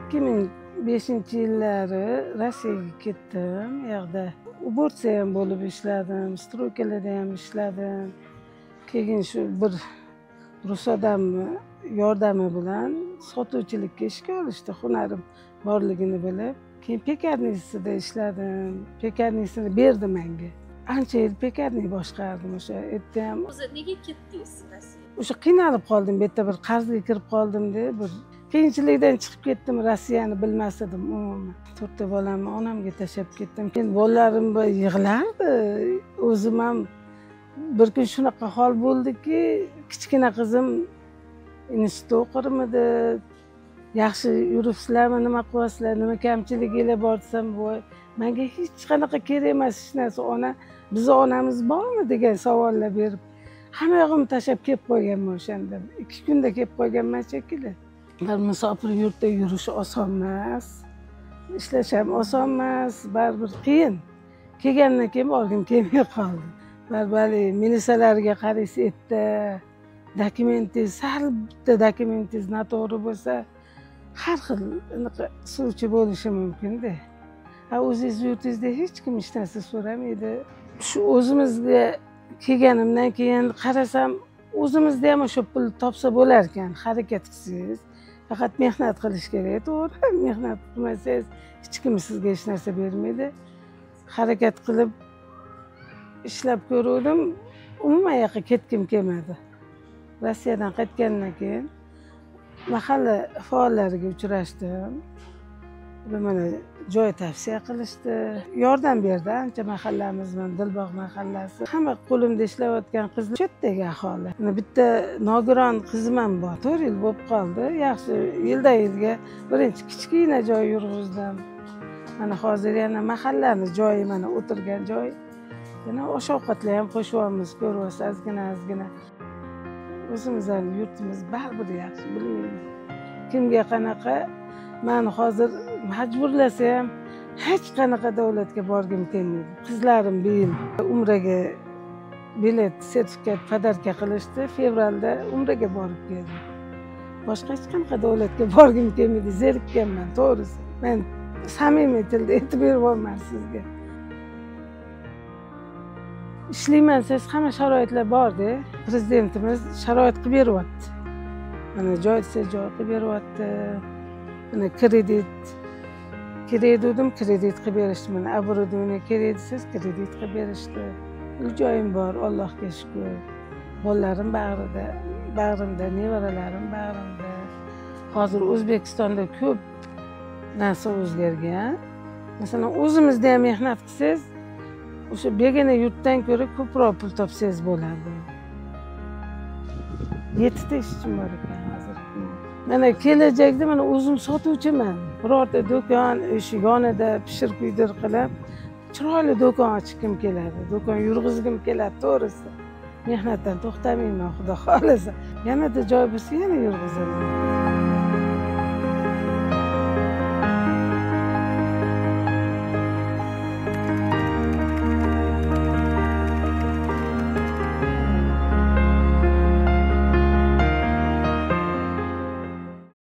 2005-yillari Rossiyaga ketdim. U yoqda ubорщица ham bo'lib ishladim, stroykalarda ham ishladim. Keyin shu bir rus odamni yordami bilan sotuvchilikka ishga olishdi, hunarim borligini bilib. Keyin pekarnisida ishladim. Pekarnisini berdi menga. Ancha yil pekarni boshqardim o'sha. Erta ham O'zi nega ketdingiz Rossiyaga? o'sha qiynalib qoldim, bu yerda bir qarzga kirib qoldim-da, bir qiyinchilikdan chiqib ketdim, Rossiyani bilmas edim umuman. 4 ta bolamni onamga tashlab ketdim. Keyin bolalarim yig'lardi. O'zim ham bir kun shunaqa hol bo'ldiki, kichkina qizim institutda o'qirmidi, yaxshi yuribsizlarmi, nima qilyapsizlar, nima kamchiliginglar bor desam, voy, menga hech qanaqa kerak emas hech narsa, ona, bizni onamiz bormi degan savollar berib, hamma yog'imni tashlab kelib qo'yganman o'shanda. 2 kunda kelib qo'yganman shekilli. Bir musofir yurtda yurish oson emas, ishlash ham oson emas, baribir qiyin. Kelgandan keyin borgim kelmay qoldi. Barbali militsiyalarga qaraysiz, erta dokumentingiz, sal bitta dokumentingiz noto'g'ri bo'lsa, har xil suvchi bo'lishi mumkin-da. O'zingiz yurtingizda hech kim hech narsa so'ramaydi. Shu o'zimizga kelganimdan keyin qarasam, o'zimizda ham o'sha pul topsa bo'lar ekan, harakat qilsangiz. Faqat mehnat qilish kerak, to'g'ri? Mehnat qilmasangiz hech kim sizga hech narsa bermaydi. Harakat qilib ishlab ko'rdim, umuman yoqqa ketgim kelmadi. Rossiyadan qaytgandan keyin mahalla faollariga uchrashdim. Mana joy tavsiya qilishdi, yordam berdi ancha mahallamiz, mana Dilbog' mahallasi. Hamma qo'limda ishlayotgan qizlar shu yerdagi aholi. Bitta nogiron qizim ham bor, 4 yil bo'lib qoldi. Yaxshi yildan-yilga birinchi kichkina joy yurg'izdim. Mana hozir yana mahallani joyi, mana o'tirgan joy. Yana osh-ovqatlar ham qo'shyapmiz, ko'ryapsiz, ozgina. O'zimizning yurtimiz baribir yaxshi, bilmayman. Kimga qanaqa, meni hozir majburlasa ham hech qanaqa davlatga borgim kelmaydi. Qizlarim bu yil umraga bilet, sertifikat podarka qilishdi. Fevralda umraga borib keldim. Boshqa hech qanaqa davlatga borgim kelmaydi, zerikkanman, to'g'risi. Men samimiy tilda aytib beryapman sizga. Ishlayman siz, hamma sharoitlar bor-da. Prezidentimiz sharoit qilib beryapti. Mana joy desa joy qilib beryapti. Mana kredit dedim, kredit qilib berishdi. Mana оборудование kerak desiz, kredit qilib berishdi. Uy-joyim bor, Allohga shukr. Bolalarim bag'rimda, nevaralarim bag'rimda. Hozir O'zbekistonda ko'p narsa o'zgargan. Masalan, o'zimizda ham mehnat qilsangiz, o'sha begona yurtdan ko'ra ko'proq pul topsangiz bo'ladi. 7 ta ishchim bor ekan hozir. Mana kelajakda mana o'zim sotuvchiman. Birorta do'kon o'sha yonida pishir-kuydir qilib, chiroyli do'kon ochgim keladi. Do'kon yurg'izgim keladi, to'g'risi. Mehnatdan to'xtamayman, xudo xolasa. Yanada joy bo'lsa yana yurg'izaman.